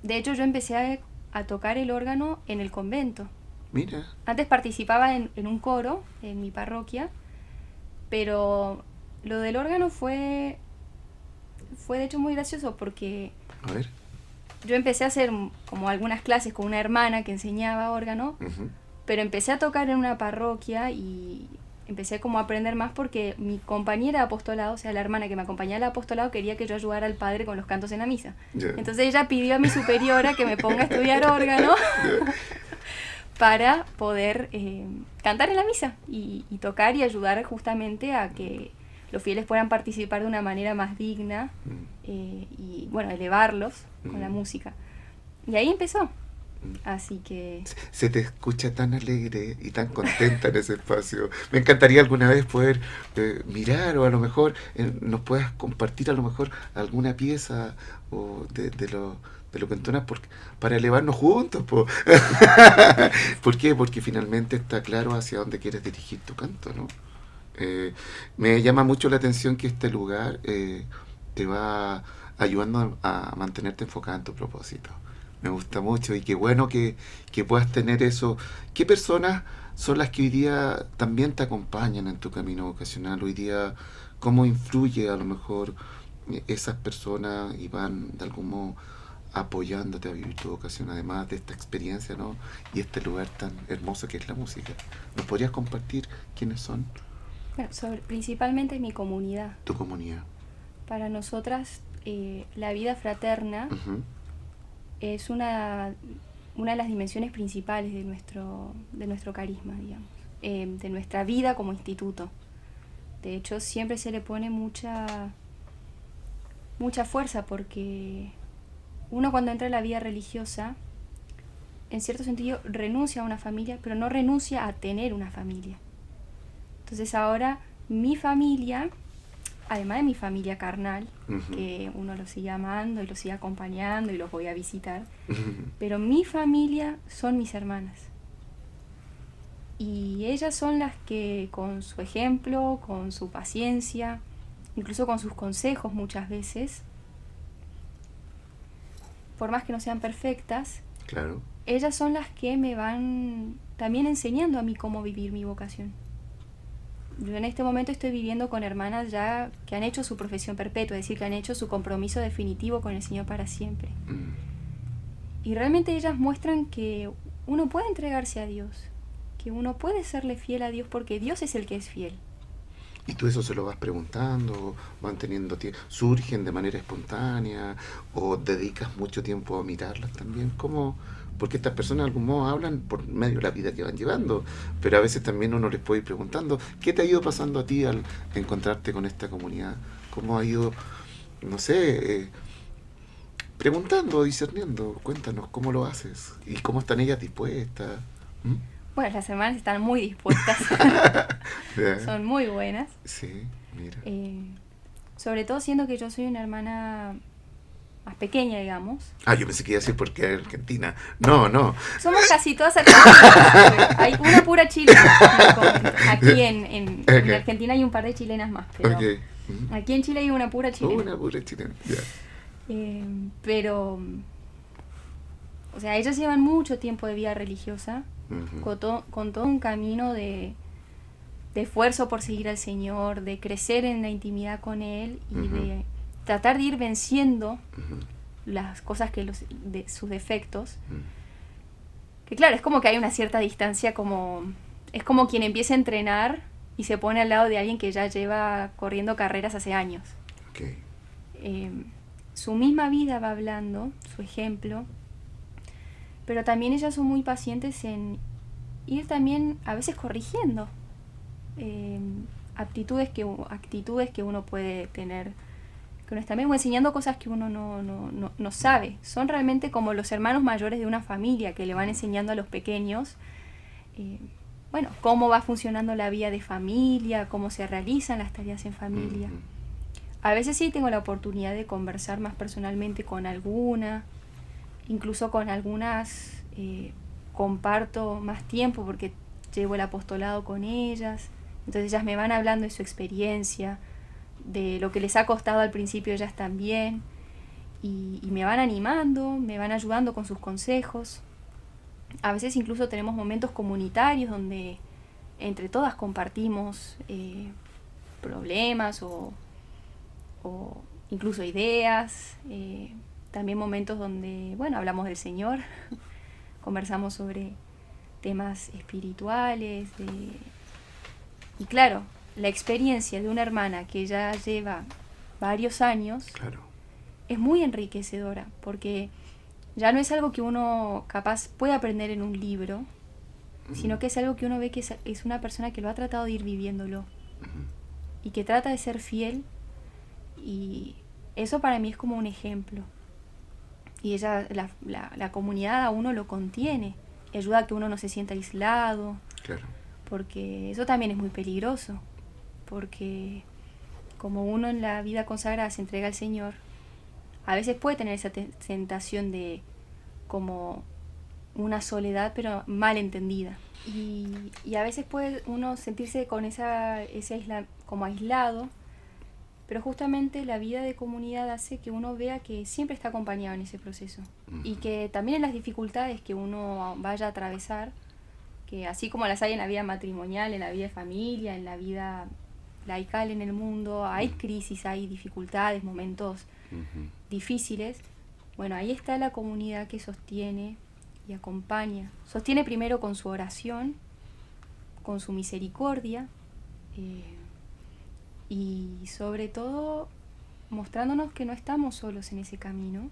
S2: De hecho, yo empecé a tocar el órgano en el convento.
S1: Mira.
S2: Antes participaba en un coro en mi parroquia, pero lo del órgano fue de hecho muy gracioso porque
S1: A ver.
S2: yo empecé a hacer como algunas clases con una hermana que enseñaba órgano, pero empecé a tocar en una parroquia y empecé como a aprender más porque mi compañera de apostolado, o sea, la hermana que me acompañaba al apostolado, quería que yo ayudara al padre con los cantos en la misa.
S1: Yeah.
S2: Entonces ella pidió a mi superiora que me ponga a estudiar órgano para poder cantar en la misa y tocar y ayudar justamente a que los fieles puedan participar de una manera más digna y bueno, elevarlos con la música. Y ahí empezó. Así que...
S1: Se te escucha tan alegre y tan contenta en ese espacio. Me encantaría alguna vez poder mirar o a lo mejor nos puedas compartir a lo mejor alguna pieza o de lo que entonas para elevarnos juntos. ¿Por qué? Porque finalmente está claro hacia dónde quieres dirigir tu canto, ¿no? Me llama mucho la atención que este lugar te va ayudando a mantenerte enfocada en tu propósito. Me gusta mucho y qué bueno que puedas tener eso. ¿Qué personas son las que hoy día también te acompañan en tu camino vocacional? Hoy día, ¿cómo influye a lo mejor esas personas y van de algún modo apoyándote a vivir tu vocación, además de esta experiencia, ¿no? Y este lugar tan hermoso que es la música? ¿Nos podrías compartir quiénes son?
S2: Bueno, principalmente mi comunidad.
S1: Tu comunidad.
S2: Para nosotras, la vida fraterna es una de las dimensiones principales de nuestro carisma, digamos, de nuestra vida como instituto. De hecho, siempre se le pone mucha fuerza porque uno cuando entra en la vida religiosa, en cierto sentido, renuncia a una familia, pero no renuncia a tener una familia. Entonces ahora mi familia, además de mi familia carnal, que uno lo sigue amando y lo sigue acompañando y los voy a visitar, pero mi familia son mis hermanas. Y ellas son las que con su ejemplo, con su paciencia, incluso con sus consejos muchas veces, por más que no sean perfectas,
S1: claro,
S2: ellas son las que me van también enseñando a mí cómo vivir mi vocación. Yo en este momento estoy viviendo con hermanas ya que han hecho su profesión perpetua, es decir, que han hecho su compromiso definitivo con el Señor para siempre. Y realmente ellas muestran que uno puede entregarse a Dios, que uno puede serle fiel a Dios porque Dios es el que es fiel.
S1: Y tú eso se lo vas preguntando, van teniendo surgen de manera espontánea o dedicas mucho tiempo a mirarlas también. ¿Cómo? Porque estas personas de algún modo hablan por medio de la vida que van llevando, pero a veces también uno les puede ir preguntando, ¿qué te ha ido pasando a ti al encontrarte con esta comunidad? ¿Cómo ha ido, no sé, preguntando, discerniendo? Cuéntanos, ¿cómo lo haces? ¿Y cómo están ellas dispuestas?
S2: Bueno, las hermanas están muy dispuestas, son muy buenas.
S1: Sí, mira.
S2: Sobre todo siendo que yo soy una hermana más pequeña, digamos.
S1: Ah, yo pensé que iba a decir porque era Argentina. No, no.
S2: Somos casi todas argentinas. Hay una pura chilena. Aquí en Argentina hay un par de chilenas más, pero
S1: Okay.
S2: aquí en Chile hay una pura chilena.
S1: Una pura chilena, ya.
S2: Pero, o sea, ellas llevan mucho tiempo de vida religiosa, con todo un camino de esfuerzo por seguir al Señor, de crecer en la intimidad con Él y de tratar de ir venciendo las cosas de sus defectos. Que claro, es como que hay una cierta distancia, es como quien empieza a entrenar y se pone al lado de alguien que ya lleva corriendo carreras hace años.
S1: Okay.
S2: Su misma vida va hablando, su ejemplo, pero también ellas son muy pacientes en ir también a veces corrigiendo actitudes que uno puede tener, que uno está mismo enseñando cosas que uno no sabe. Son realmente como los hermanos mayores de una familia que le van enseñando a los pequeños, bueno, cómo va funcionando la vida de familia, cómo se realizan las tareas en familia. A veces sí tengo la oportunidad de conversar más personalmente con alguna, incluso con algunas comparto más tiempo porque llevo el apostolado con ellas, entonces ellas me van hablando de su experiencia, de lo que les ha costado al principio ellas también, y me van animando, me van ayudando con sus consejos. A veces incluso tenemos momentos comunitarios donde entre todas compartimos problemas o incluso ideas, también momentos donde, bueno, hablamos del Señor, conversamos sobre temas espirituales, y claro, la experiencia de una hermana que ya lleva varios años,
S1: claro,
S2: es muy enriquecedora, porque ya no es algo que uno capaz puede aprender en un libro, sino que es algo que uno ve que es una persona que lo ha tratado de ir viviéndolo, y que trata de ser fiel. Y eso para mí es como un ejemplo. Y la comunidad a uno lo contiene, y ayuda a que uno no se sienta aislado.
S1: claro.
S2: Porque eso también es muy peligroso. Porque como uno en la vida consagrada se entrega al Señor, a veces puede tener esa tentación de como una soledad, pero mal entendida. Y a veces puede uno sentirse con como aislado. Pero justamente la vida de comunidad hace que uno vea que siempre está acompañado en ese proceso. Y que también en las dificultades que uno vaya a atravesar, que así como las hay en la vida matrimonial, en la vida de familia, en la vida laical en el mundo, hay crisis, hay dificultades, momentos difíciles. Bueno, ahí está la comunidad que sostiene y acompaña. Sostiene primero con su oración, con su misericordia, y sobre todo mostrándonos que no estamos solos en ese camino,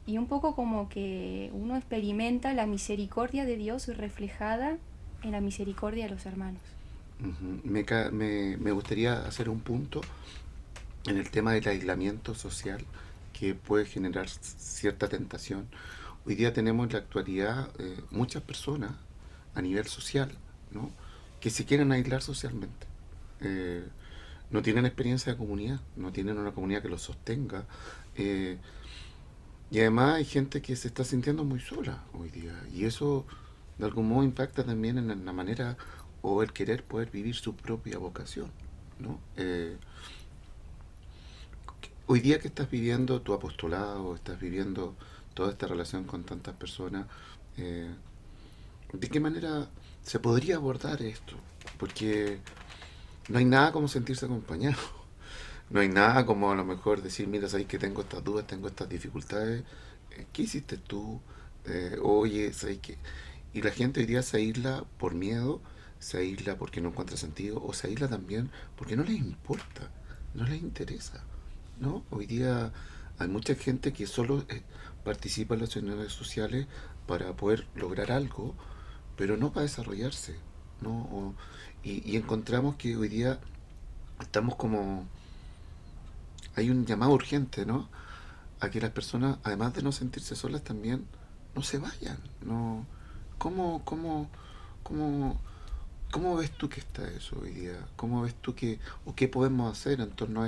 S2: y un poco como que uno experimenta la misericordia de Dios reflejada en la misericordia de los hermanos.
S1: Me gustaría hacer un punto en el tema del aislamiento social que puede generar cierta tentación. Hoy día tenemos en la actualidad muchas personas a nivel social, ¿no?, que se quieren aislar socialmente. No tienen experiencia de comunidad, no tienen una comunidad que los sostenga. Y además hay gente que se está sintiendo muy sola hoy día. Y eso de algún modo impacta también en la manera o el querer poder vivir su propia vocación, ¿no? Hoy día que estás viviendo tu apostolado, estás viviendo toda esta relación con tantas personas, ¿de qué manera se podría abordar esto? Porque no hay nada como sentirse acompañado. No hay nada como a lo mejor decir, mira, sabes que tengo estas dudas, tengo estas dificultades. ¿Qué hiciste tú? Oye, ¿sabes qué? Y la gente hoy día se aísla por miedo, se aísla porque no encuentra sentido, o se aísla también porque no les importa, no les interesa, ¿no? Hoy día hay mucha gente que solo participa en las reuniones sociales para poder lograr algo, pero no para desarrollarse, ¿no? Y encontramos que hoy día estamos como... Hay un llamado urgente, ¿no?, a que las personas, además de no sentirse solas, también no se vayan. No, ¿cómo, cómo, cómo, ¿cómo ves tú que está eso hoy día? ¿Cómo ves tú que, o qué podemos hacer en torno a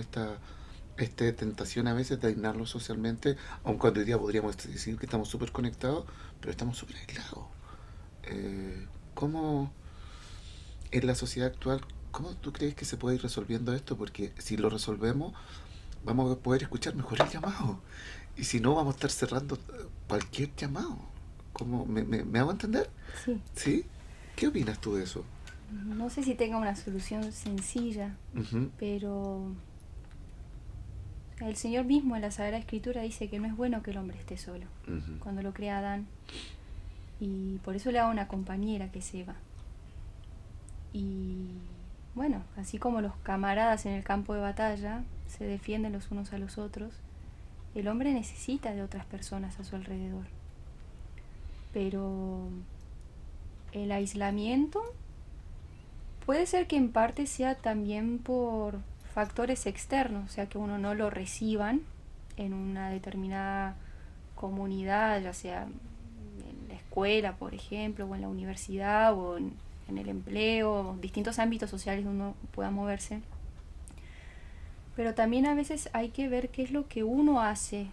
S1: esta tentación a veces de aislarnos socialmente, aun cuando hoy día podríamos decir que estamos súper conectados, pero estamos súper aislados. ¿Cómo en la sociedad actual, cómo tú crees que se puede ir resolviendo esto? Porque si lo resolvemos, vamos a poder escuchar mejor el llamado. Y si no, vamos a estar cerrando cualquier llamado. ¿Cómo? ¿Me hago entender?
S2: Sí.
S1: ¿Sí? ¿Qué opinas tú de eso?
S2: No sé si tenga una solución sencilla,
S1: Ujú,
S2: pero el Señor mismo en la Sagrada Escritura dice que no es bueno que el hombre esté solo,
S1: ujú,
S2: cuando lo crea Adán. Y por eso le da una compañera que es Eva. Y bueno, así como los camaradas en el campo de batalla se defienden los unos a los otros, el hombre necesita de otras personas a su alrededor. Pero el aislamiento puede ser que en parte sea también por factores externos, o sea, que uno no lo reciban en una determinada comunidad, ya sea en la escuela, por ejemplo, o en la universidad, o en el empleo, distintos ámbitos sociales donde uno pueda moverse. Pero también a veces hay que ver qué es lo que uno hace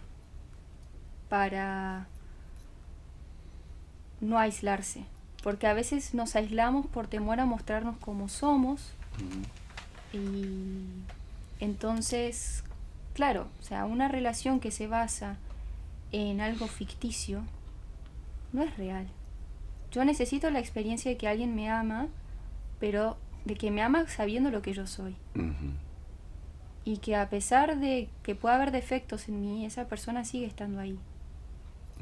S2: para no aislarse, porque a veces nos aislamos por temor a mostrarnos como somos.
S1: ujú.
S2: Y entonces, claro, o sea, una relación que se basa en algo ficticio no es real. Yo necesito la experiencia de que alguien me ama, pero de que me ama sabiendo lo que yo soy.
S1: Ujú.
S2: Y que a pesar de que pueda haber defectos en mí, esa persona sigue estando ahí.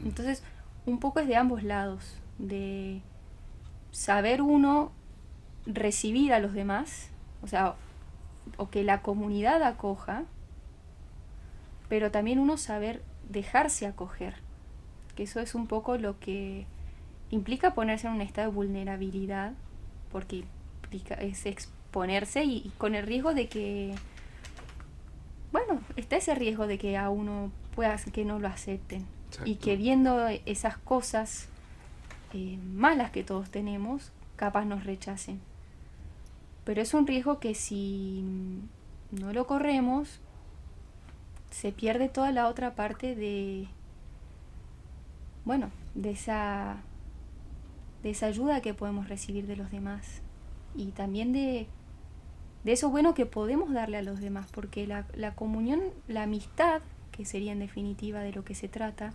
S2: Entonces, un poco es de ambos lados, de saber uno recibir a los demás, o sea, o que la comunidad acoja, pero también uno saber dejarse acoger, que eso es un poco lo que implica ponerse en un estado de vulnerabilidad, porque es exponerse y con el riesgo de que, bueno, está ese riesgo de que a uno pueda que no lo acepten y
S1: Exacto.
S2: que viendo esas cosas malas que todos tenemos, capaz nos rechacen. Pero es un riesgo que si no lo corremos, se pierde toda la otra parte de, bueno, de esa ayuda que podemos recibir de los demás. Y también de eso bueno que podemos darle a los demás, porque la comunión, la amistad, que sería en definitiva de lo que se trata,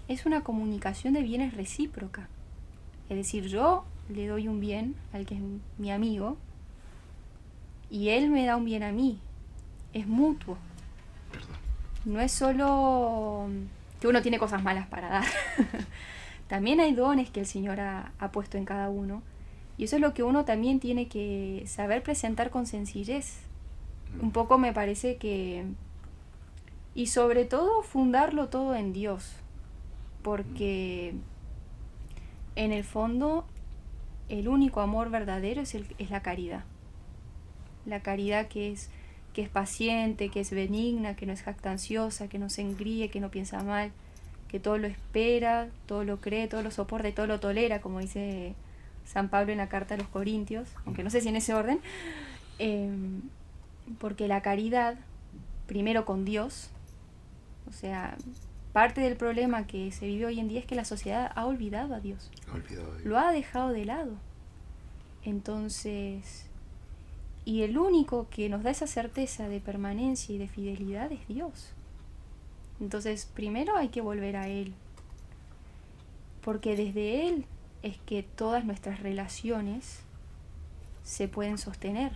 S2: es una comunicación de bienes recíproca. Es decir, yo le doy un bien al que es mi amigo y él me da un bien a mí. Es mutuo.
S1: Perdón.
S2: No es solo que uno tiene cosas malas para dar. También hay dones que el Señor ha puesto en cada uno. Y eso es lo que uno también tiene que saber presentar con sencillez. Un poco me parece que... Y sobre todo fundarlo todo en Dios. Porque en el fondo el único amor verdadero es la caridad. La caridad que es paciente, que es benigna, que no es jactanciosa, que no se engríe, que no piensa mal, que todo lo espera, todo lo cree, todo lo soporta y todo lo tolera, como dice San Pablo en la carta a los Corintios, aunque no sé si en ese orden, porque la caridad, primero con Dios, o sea, parte del problema que se vive hoy en día es que la sociedad ha olvidado a Dios,
S1: Olvidado de
S2: lo ha dejado de lado. Entonces, y el único que nos da esa certeza de permanencia y de fidelidad es Dios. Entonces, primero hay que volver a Él, porque desde Él es que todas nuestras relaciones se pueden sostener.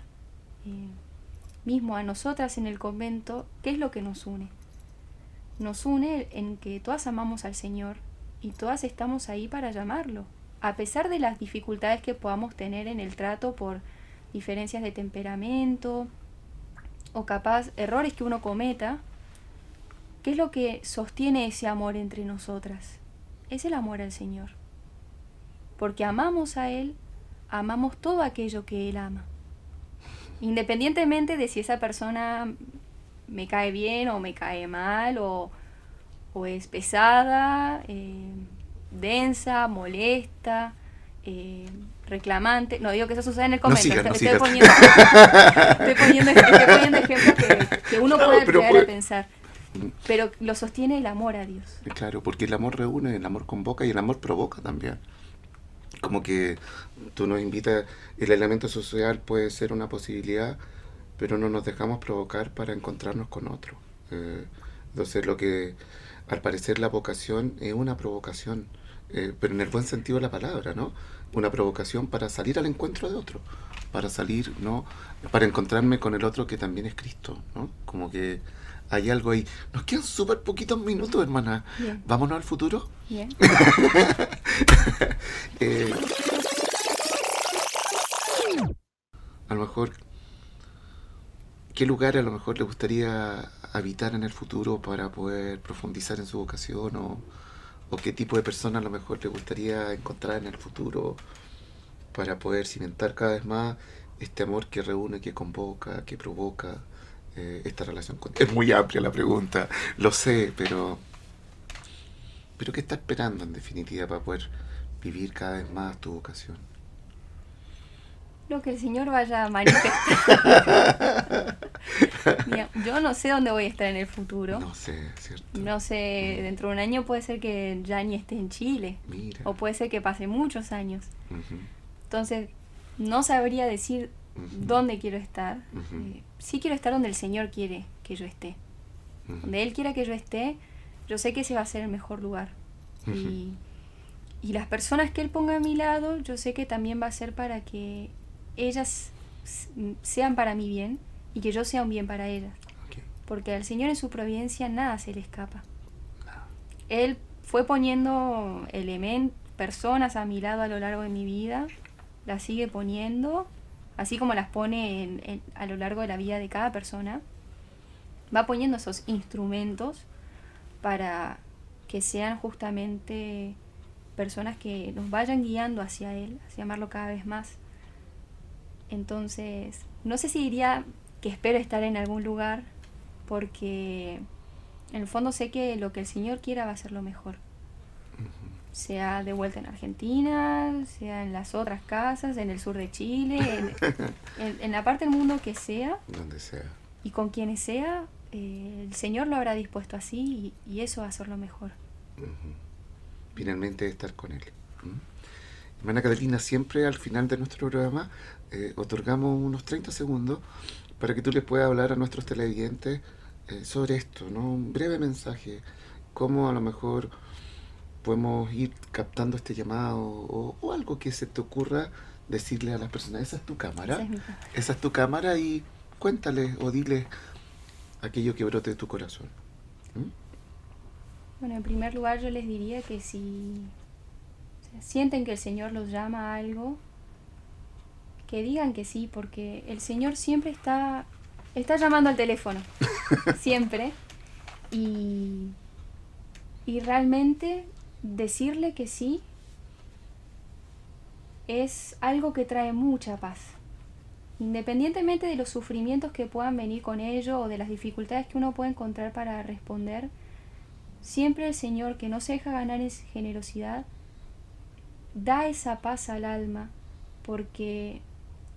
S2: Mismo a nosotras en el convento, ¿qué es lo que nos une? Nos une en que todas amamos al Señor y todas estamos ahí para llamarlo, a pesar de las dificultades que podamos tener en el trato por diferencias de temperamento o capaz errores que uno cometa. ¿Qué es lo que sostiene ese amor entre nosotras? Es el amor al Señor. Porque amamos a Él, amamos todo aquello que Él ama. Independientemente de si esa persona me cae bien o me cae mal, o es pesada, densa, molesta, reclamante. No digo que eso suceda en el
S1: No
S2: convento,
S1: sigas, no
S2: estoy
S1: sigas.
S2: poniendo ejemplos que uno
S1: No,
S2: puede
S1: pero
S2: llegar
S1: puede-
S2: a pensar. Pero lo sostiene el amor a Dios.
S1: Claro, porque el amor reúne, el amor convoca y el amor provoca también. Como que tú nos invitas, el elemento social puede ser una posibilidad, pero no nos dejamos provocar para encontrarnos con otro. Entonces lo que al parecer la vocación es una provocación, pero en el buen sentido de la palabra, ¿no? Una provocación para salir al encuentro de otro, para salir, ¿no? Para encontrarme con el otro que también es Cristo, ¿no? Como que hay algo ahí. Nos quedan súper poquitos minutos, hermana.
S2: Bien,
S1: Vámonos al futuro.
S2: bien.
S1: Eh, a lo mejor, ¿qué lugar a lo mejor le gustaría habitar en el futuro para poder profundizar en su vocación? O qué tipo de persona a lo mejor le gustaría encontrar en el futuro para poder cimentar cada vez más este amor que reúne, que convoca, que provoca esta relación con... Es muy amplia la pregunta, lo sé, pero ¿qué está esperando en definitiva para poder vivir cada vez más tu vocación?
S2: Lo que el Señor vaya a manifestar. Mira, yo no sé dónde voy a estar en el futuro.
S1: No sé, ¿cierto?
S2: No sé, dentro de un año puede ser que ya ni esté en Chile.
S1: Mira.
S2: O puede ser que pase muchos años.
S1: Ujú,
S2: Entonces, no sabría decir
S1: ujú,
S2: dónde quiero estar.
S1: ujú,
S2: Sí quiero estar donde el Señor quiere que yo esté.
S1: ujú,
S2: Donde Él quiera que yo esté, yo sé que ese va a ser el mejor lugar.
S1: ujú.
S2: Y las personas que Él ponga a mi lado, yo sé que también va a ser para que ellas sean para mi bien y que yo sea un bien para ellas.
S1: Ok.
S2: Porque al Señor en su providencia nada se le escapa.
S1: No.
S2: Él fue poniendo personas a mi lado a lo largo de mi vida, las sigue poniendo, así como las pone a lo largo de la vida de cada persona. Va poniendo esos instrumentos para que sean justamente personas que nos vayan guiando hacia Él, hacia amarlo cada vez más. Entonces, no sé si diría que espero estar en algún lugar, porque en el fondo sé que lo que el Señor quiera va a ser lo mejor. Sea de vuelta en Argentina, sea en las otras casas, en el sur de Chile, en la parte del mundo que sea,
S1: Donde sea.
S2: y con quienes sea, el Señor lo habrá dispuesto así y eso va a ser lo mejor.
S1: Ujú. Finalmente estar con Él. ¿Mm? Hermana Catalina, siempre al final de nuestro programa otorgamos unos 30 segundos para que tú les puedas hablar a nuestros televidentes sobre esto, ¿no? Un breve mensaje, cómo a lo mejor podemos ir captando este llamado o algo que se te ocurra decirle a las personas, esa es tu cámara,
S2: Esa es mi cámara.
S1: esa es tu cámara y cuéntales o diles aquello que brote de tu corazón. ¿Mm?
S2: Bueno, en primer lugar yo les diría que si sienten que el Señor los llama a algo, que digan que sí, porque el Señor siempre está llamando al teléfono, siempre, y, y realmente decirle que sí es algo que trae mucha paz. Independientemente de los sufrimientos que puedan venir con ello o de las dificultades que uno puede encontrar para responder, siempre el Señor, que no se deja ganar en generosidad, da esa paz al alma, porque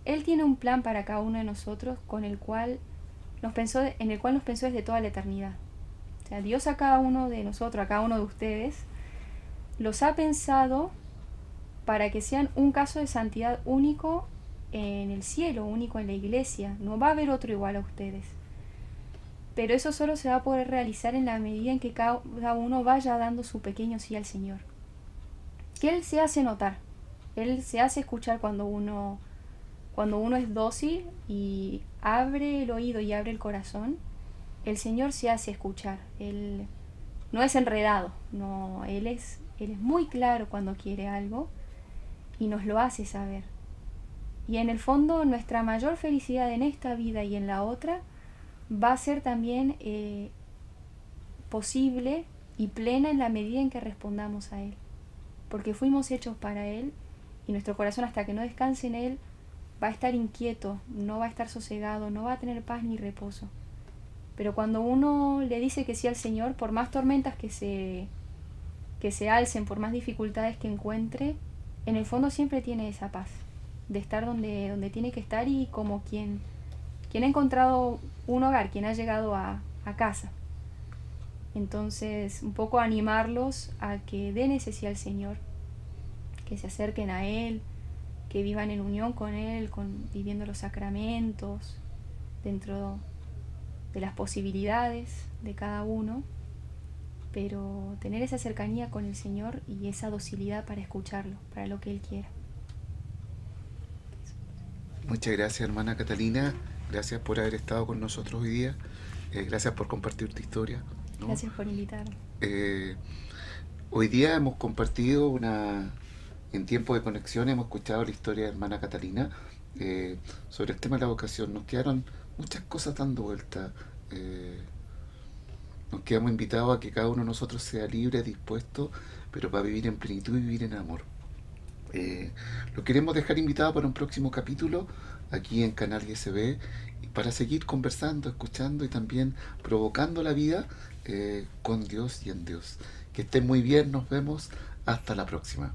S2: Él tiene un plan para cada uno de nosotros en el cual nos pensó desde toda la eternidad. O sea, Dios a cada uno de nosotros, a cada uno de ustedes, los ha pensado para que sean un caso de santidad único en el cielo, único en la iglesia. No va a haber otro igual a ustedes. Pero eso solo se va a poder realizar en la medida en que cada uno vaya dando su pequeño sí al Señor. Que Él se hace notar. Él se hace escuchar cuando uno es dócil y abre el oído y abre el corazón. El Señor se hace escuchar. Él no es enredado. No, Él es muy claro cuando quiere algo y nos lo hace saber. Y en el fondo nuestra mayor felicidad en esta vida y en la otra va a ser también posible y plena en la medida en que respondamos a Él. Porque fuimos hechos para Él y nuestro corazón, hasta que no descanse en Él, va a estar inquieto, no va a estar sosegado, no va a tener paz ni reposo. Pero cuando uno le dice que sí al Señor, por más tormentas que se alcen, por más dificultades que encuentre, en el fondo siempre tiene esa paz de estar donde tiene que estar y como quien ha encontrado un hogar, quien ha llegado a casa. Entonces, un poco animarlos a que den ese sí al Señor, que se acerquen a Él, que vivan en unión con Él, viviendo los sacramentos, dentro de las posibilidades de cada uno, pero tener esa cercanía con el Señor y esa docilidad para escucharlo, para lo que Él quiera.
S1: Muchas gracias, hermana Catalina. Gracias por haber estado con nosotros hoy día. Gracias por compartir tu historia, ¿no?
S2: Gracias por invitarme.
S1: Hoy día hemos compartido en tiempo de conexión, hemos escuchado la historia de hermana Catalina sobre el tema de la vocación. Nos quedaron muchas cosas dando vuelta. Nos quedamos invitados a que cada uno de nosotros sea libre, dispuesto, pero para vivir en plenitud y vivir en amor. Lo queremos dejar invitado para un próximo capítulo aquí en Canal ISB para seguir conversando, escuchando y también provocando la vida con Dios y en Dios. Que estén muy bien, nos vemos, hasta la próxima.